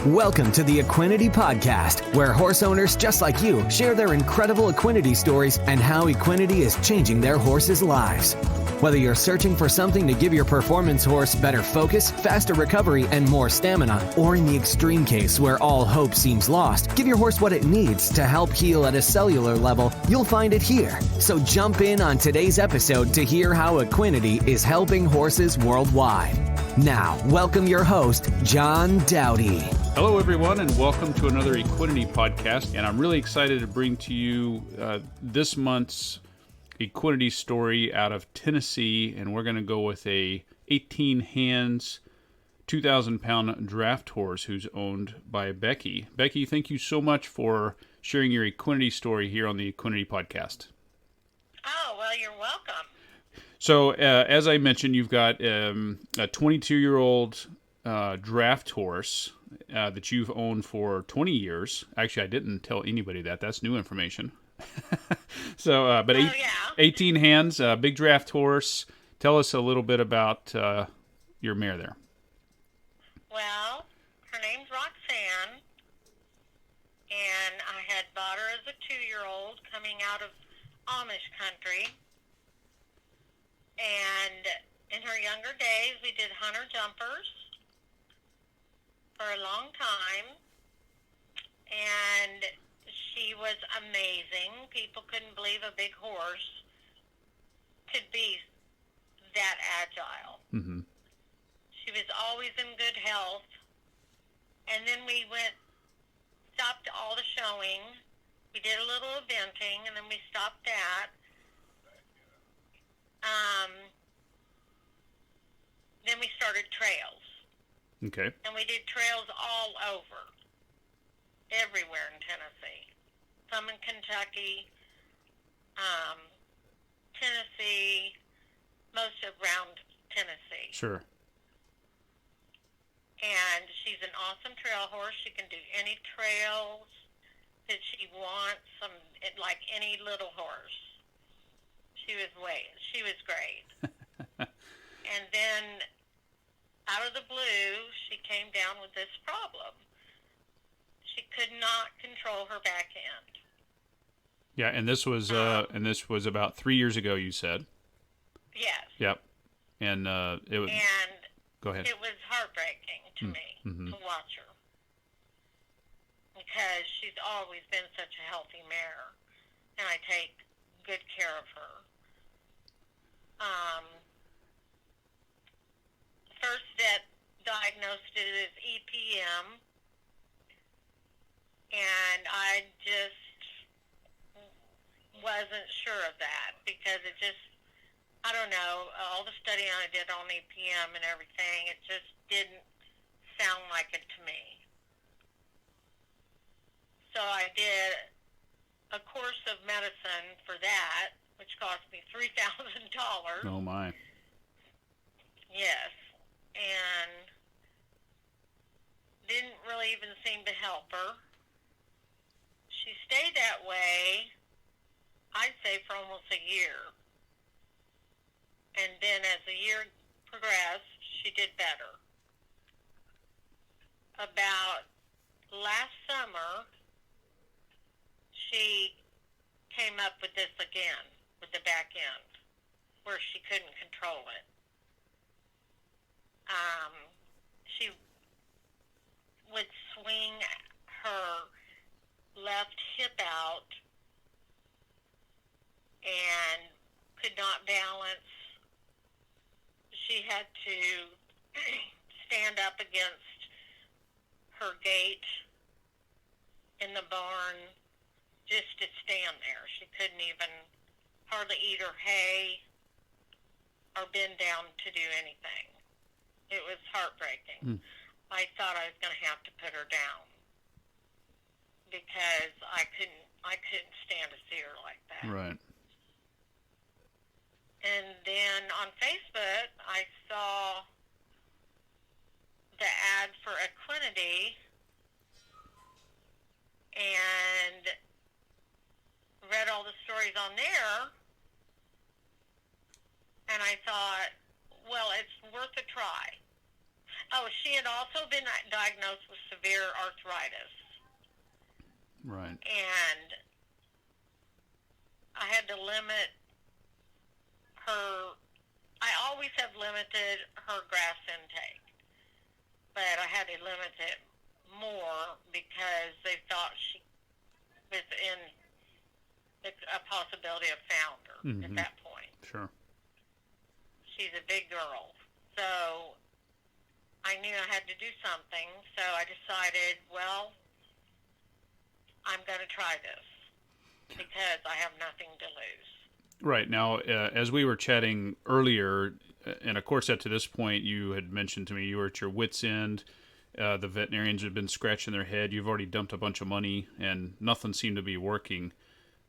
Welcome to the Equinety podcast, where horse owners just like you share their incredible Equinety stories and how Equinety is changing their horses' lives. Whether you're searching for something to give your performance horse better focus, faster recovery, and more stamina, or in the extreme case where all hope seems lost, give your horse what it needs to help heal at a cellular level, you'll find it here. So jump in on today's episode to hear how Equinety is helping horses worldwide. Now, welcome your host, John Dowdy. Hello, everyone, and welcome to another Equinety podcast. And I'm really excited to bring to you this month's Equinety story out of Tennessee. And we're going to go with a 18 hands, 2,000-pound draft horse who's owned by Becki. Becki, thank you so much for sharing your Equinety story here on the Equinety podcast. Oh, well, you're welcome. So, as I mentioned, you've got a 22-year-old draft horse that you've owned for 20 years. Actually, I didn't tell anybody that. That's new information. So, but 18 hands, big draft horse. Tell us a little bit about your mare there. Well, her name's Roxanne, and I had bought her as a 2-year-old coming out of Amish country. And in her younger days, we did hunter jumpers for a long time, and she was amazing. People couldn't believe a big horse could be that agile. Mm-hmm. She was always in good health. And then we stopped all the showing. We did a little eventing, and then we stopped that. Then we started trails. Okay. And we did trails all over, everywhere in Tennessee. Some in Kentucky, Tennessee, most around Tennessee. Sure. And she's an awesome trail horse. She can do any trails that she wants, like any little horse. She was great. And then, out of the blue, she came down with this problem. She could not control her back end. Yeah, and this was about 3 years ago, you said. Yes. Yep. And it was. And go ahead. it was heartbreaking to me to watch her, because she's always been such a healthy mare, and I take good care of her. First vet diagnosed it as EPM, and I just wasn't sure of that, because it just, I don't know, all the studying I did on EPM and everything, it just didn't sound like it to me. So I did a course of medicine for that, which cost me $3,000. Oh, my. Yes. And didn't really even seem to help her. She stayed that way, I'd say, for almost a year. And then as the year progressed, she did better. About last summer, she came up with this again, with the back end, where she couldn't control it. She would swing her left hip out and could not balance. She had to stand up against her gate in the barn just to stand there. She couldn't even hardly eat her hay or bend down to do anything. It was heartbreaking. I thought I was going to have to put her down, because I couldn't stand to see her like that. Right. And then on Facebook, I saw the ad for Equinety and read all the stories on there, and I thought, well, it's worth a try. Oh, she had also been diagnosed with severe arthritis. Right. And I had to limit her. I always have limited her grass intake, but I had to limit it more because they thought she was in a possibility of founder at that point. Sure. She's a big girl. So I knew I had to do something, so I decided, well, I'm going to try this because I have nothing to lose. Right. Now, as we were chatting earlier, and of course, up to this point, you had mentioned to me you were at your wit's end. The veterinarians had been scratching their head. You've already dumped a bunch of money, and nothing seemed to be working.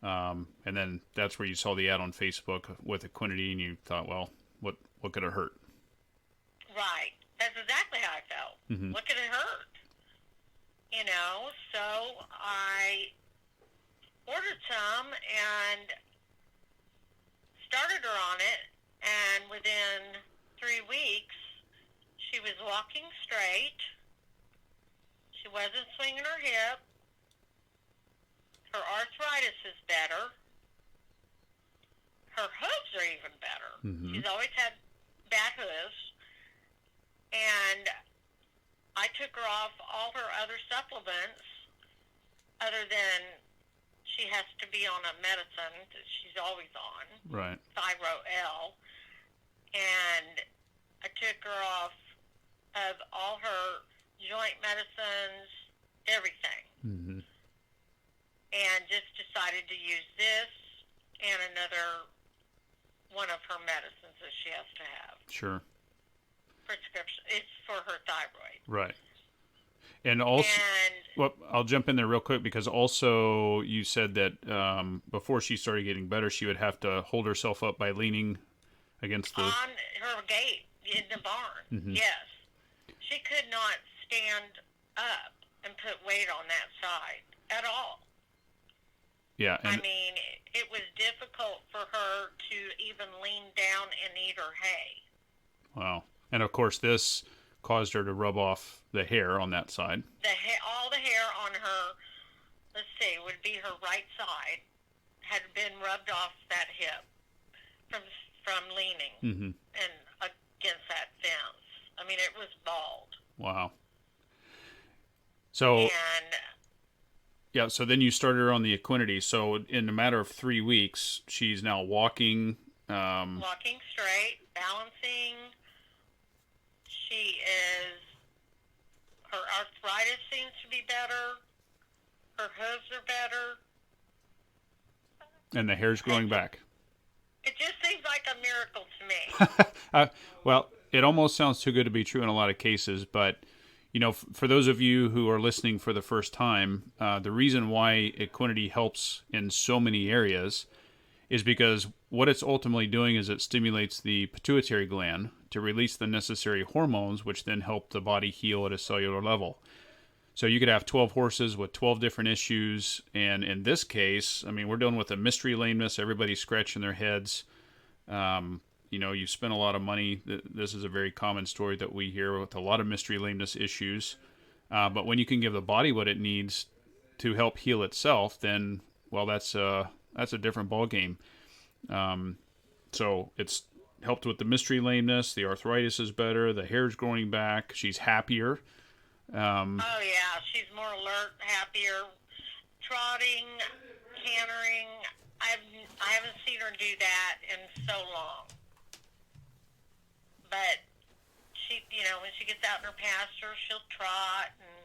And then that's where you saw the ad on Facebook with Equinety, and you thought, well, what could it hurt? Right. That's exactly how I felt. Mm-hmm. What could it hurt? You know, so I ordered some and started her on it, and within 3 weeks, she was walking straight. She wasn't swinging her hip. Her arthritis is better. Her hooves are even better. Mm-hmm. She's always had bad hooves. And I took her off all her other supplements other than she has to be on a medicine that she's always on, Right. L. And I took her off of all her joint medicines, everything. Mm-hmm. And just decided to use this and another one of her medicines that she has to have. Sure. Prescription. It's for her thyroid. Right. And also, well, I'll jump in there real quick because also you said that before she started getting better, she would have to hold herself up by leaning against the... On her gate in the barn, Mm-hmm. yes. She could not stand up and put weight on that side at all. Yeah. I mean, it was difficult for her to even lean down and eat her hay. Wow. And of course, this caused her to rub off the hair on that side. All the hair on her, let's see, would be her right side, had been rubbed off that hip from leaning and against that fence. I mean, it was bald. Wow. So... And... Yeah, so then you started her on the Equinety. So in a matter of 3 weeks, she's now walking... walking straight, balancing. She is... Her arthritis seems to be better. Her hooves are better. And the hair's growing back. It just seems like a miracle to me. Well, it almost sounds too good to be true in a lot of cases, but... You know, for those of you who are listening for the first time, the reason why Equinety helps in so many areas is because what it's ultimately doing is it stimulates the pituitary gland to release the necessary hormones, which then help the body heal at a cellular level. So you could have 12 horses with 12 different issues, and in this case, I mean, we're dealing with a mystery lameness. Everybody's scratching their heads. You know, you spent a lot of money. This is a very common story that we hear with a lot of mystery lameness issues. But when you can give the body what it needs to help heal itself, then, well, that's a different ballgame. So it's helped with the mystery lameness. The arthritis is better. The hair's growing back. She's happier. Oh, yeah. She's more alert, happier, trotting, cantering. I haven't seen her do that in so long. But she, you know, when she gets out in her pasture, she'll trot and,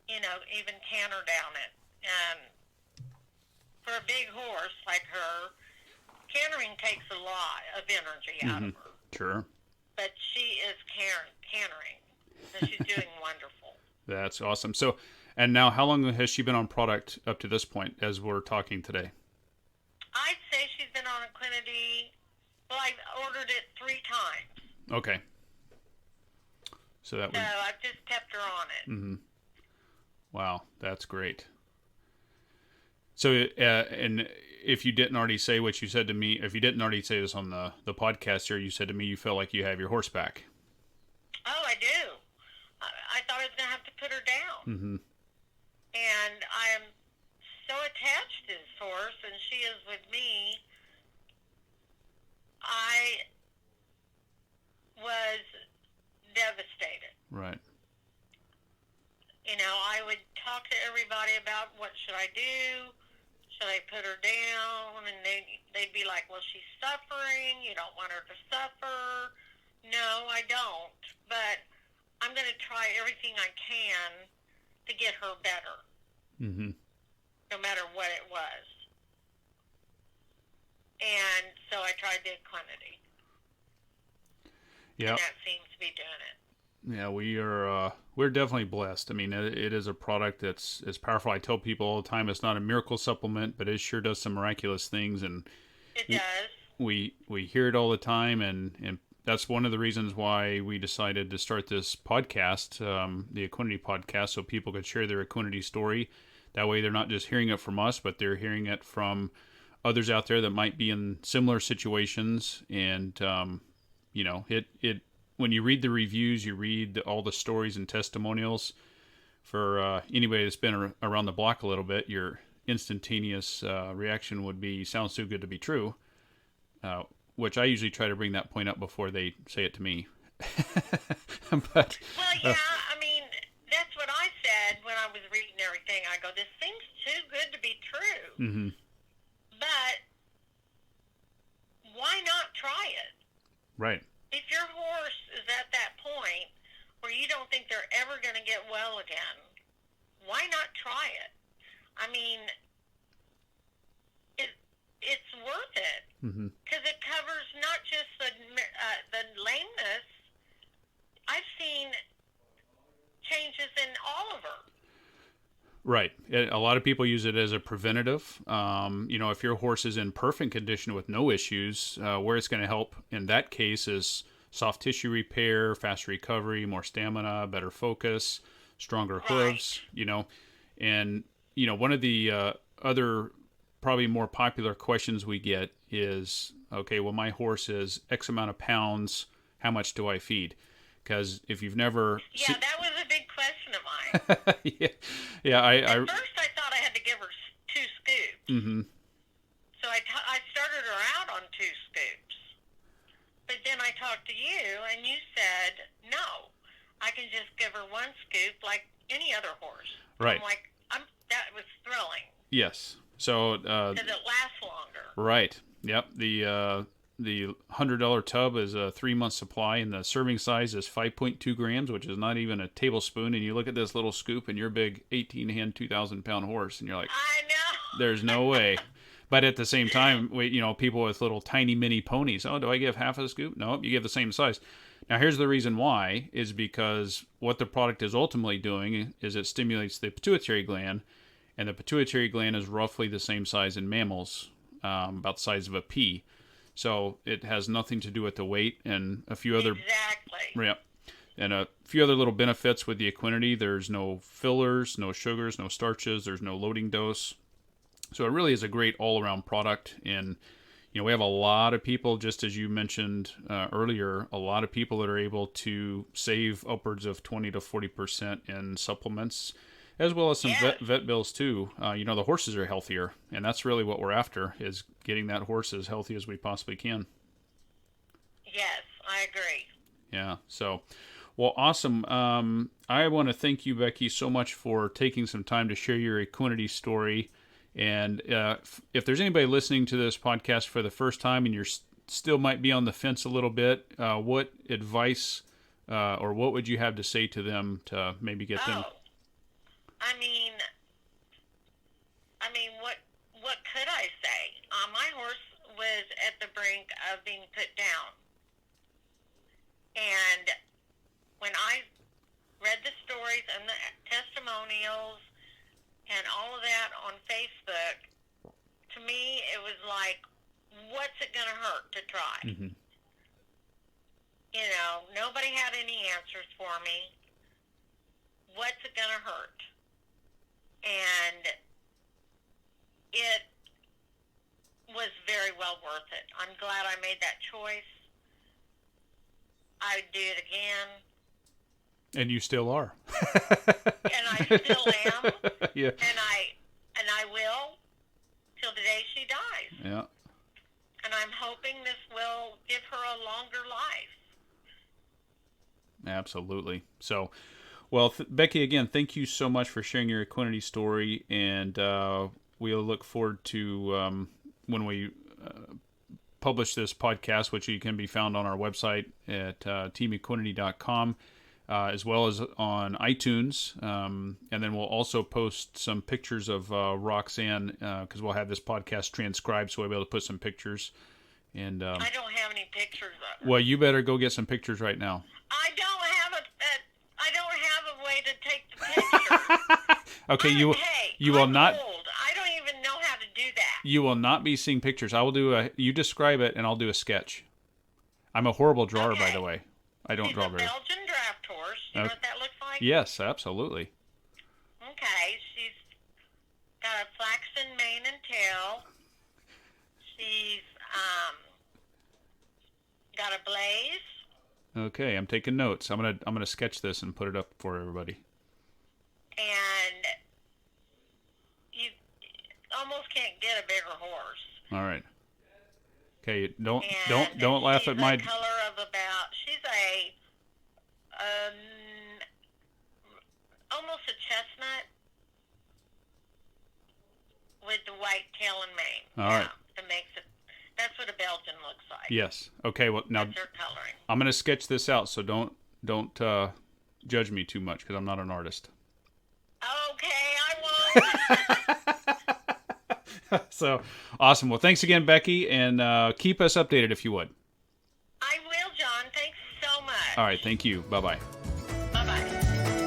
you know, even canter down it. And for a big horse like her, cantering takes a lot of energy out of her. Sure. But she is cantering. So she's doing wonderful. That's awesome. So, and now how long has she been on product up to this point as we're talking today? I'd say she's been on Equinety, well, I've ordered it 3 times. Okay. So I've just kept her on it. Mm-hmm. Wow, that's great. So, and if you didn't already say what you said to me, if you didn't already say this on the podcast here, you said to me you feel like you have your horse back. Oh, I do. I thought I was going to have to put her down. Mm-hmm. And I am so attached to this horse, and she is with me. I was devastated. Right. You know, I would talk to everybody about what should I do? Should I put her down? And they'd be like, well, she's suffering. You don't want her to suffer. No, I don't. But I'm going to try everything I can to get her better. Mm-hmm. No matter what it was. And so I tried the Equinety. Yeah. And that seems to be doing it. Yeah, we're definitely blessed. I mean, it is a product that's powerful. I tell people all the time it's not a miracle supplement, but it sure does some miraculous things, and it does. We hear it all the time, and that's one of the reasons why we decided to start this podcast, the Equinety podcast, so people could share their Equinety story. That way they're not just hearing it from us, but they're hearing it from others out there that might be in similar situations. And, you know, it when you read the reviews, you read all the stories and testimonials for anybody that's been around the block a little bit, your instantaneous reaction would be, sounds too good to be true, which I usually try to bring that point up before they say it to me. But, well, yeah, I mean, that's what I said when I was reading everything. I go, this seems too good to be true. Mm-hmm. But why not try it? Right. If your horse is at that point where you don't think they're ever going to get well again, why not try it? I mean, it's worth it because it covers not just the lameness. I've seen changes in all of her. Right. A lot of people use it as a preventative. You know, if your horse is in perfect condition with no issues, where it's going to help in that case is soft tissue repair, fast recovery, more stamina, better focus, stronger hooves, you know. And, you know, one of the other probably more popular questions we get is, okay, well, my horse is X amount of pounds. How much do I feed? Because if you've never... Yeah, that was a big question of mine. yeah. At first, I thought I had to give her 2 scoops. Mm-hmm. So I started her out on 2 scoops. But then I talked to you, and you said, no, I can just give her 1 scoop like any other horse. Right. I'm like, that was thrilling. Yes. So... because it lasts longer. Right. Yep. The $100 tub is a 3-month supply, and the serving size is 5.2 grams, which is not even a tablespoon. And you look at this little scoop, and your big 18-hand, 2,000-pound horse, and you're like, I know. There's no way. But at the same time, you know, people with little tiny mini ponies, oh, do I give half of the scoop? No, you give the same size. Now, here's the reason why, is because what the product is ultimately doing is it stimulates the pituitary gland, and the pituitary gland is roughly the same size in mammals, about the size of a pea. So it has nothing to do with the weight, and a few other... Exactly. Yeah. And a few other little benefits with the Equinety. There's no fillers, no sugars, no starches. There's no loading dose. So it really is a great all-around product. And, you know, we have a lot of people, just as you mentioned earlier, a lot of people that are able to save upwards of 20 to 40% in supplements, as well as some vet bills too. You know, the horses are healthier, and that's really what we're after, is getting that horse as healthy as we possibly can. Yes, I agree. Yeah. So, well, awesome. I want to thank you, Becki, so much for taking some time to share your Equinety story. And if there's anybody listening to this podcast for the first time and you're still might be on the fence a little bit, what advice or what would you have to say to them to maybe get them? I mean, what could I say? My horse was at the brink of being put down, and when I read the stories and the testimonials and all of that on Facebook, to me it was like, what's it going to hurt to try? Mm-hmm. You know, nobody had any answers for me. What's it going to hurt? And it was very well worth it. I'm glad I made that choice. I'd do it again. And you still are. And I still am. Yeah. And I will till the day she dies. Yeah. And I'm hoping this will give her a longer life. Absolutely. So, well, Becki, again, thank you so much for sharing your Equinety story, and we'll look forward to when we publish this podcast, which you can be found on our website at teamequinety.com, as well as on iTunes, and then we'll also post some pictures of Roxanne, because we'll have this podcast transcribed, so we'll be able to put some pictures. And I don't have any pictures of her. Well, you better go get some pictures right now. I don't have a way to take the picture. Okay, you will I'm not. old. I don't even know how to do that. You will not be seeing pictures. I will do you describe it, and I'll do a sketch. I'm a horrible drawer, by the way. I don't draw very. She's a Belgian draft horse. You know what that looks like? Yes, absolutely. Okay, she's got a flaxen mane and tail. She's got a blaze. Okay, I'm taking notes. I'm gonna sketch this and put it up for everybody. And you almost can't get a bigger horse. All right. Okay, don't laugh at my. She's a color of about. She's a almost a chestnut with the white tail and mane. All right. That makes it. That's what a Belgian looks like. Yes. Okay. Well, now that's her coloring. I'm going to sketch this out, so don't judge me too much because I'm not an artist. Okay, I won't. So awesome. Well, thanks again, Becki, and keep us updated if you would. I will, John. Thanks so much. All right. Thank you. Bye-bye. Bye-bye.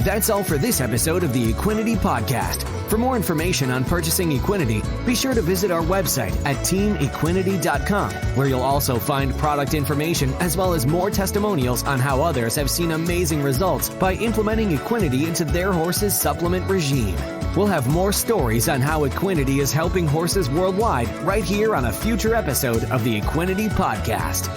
That's all for this episode of the Equinety Podcast. For more information on purchasing Equinety, be sure to visit our website at teamequinety.com, where you'll also find product information as well as more testimonials on how others have seen amazing results by implementing Equinety into their horse's supplement regime. We'll have more stories on how Equinety is helping horses worldwide right here on a future episode of the Equinety Podcast.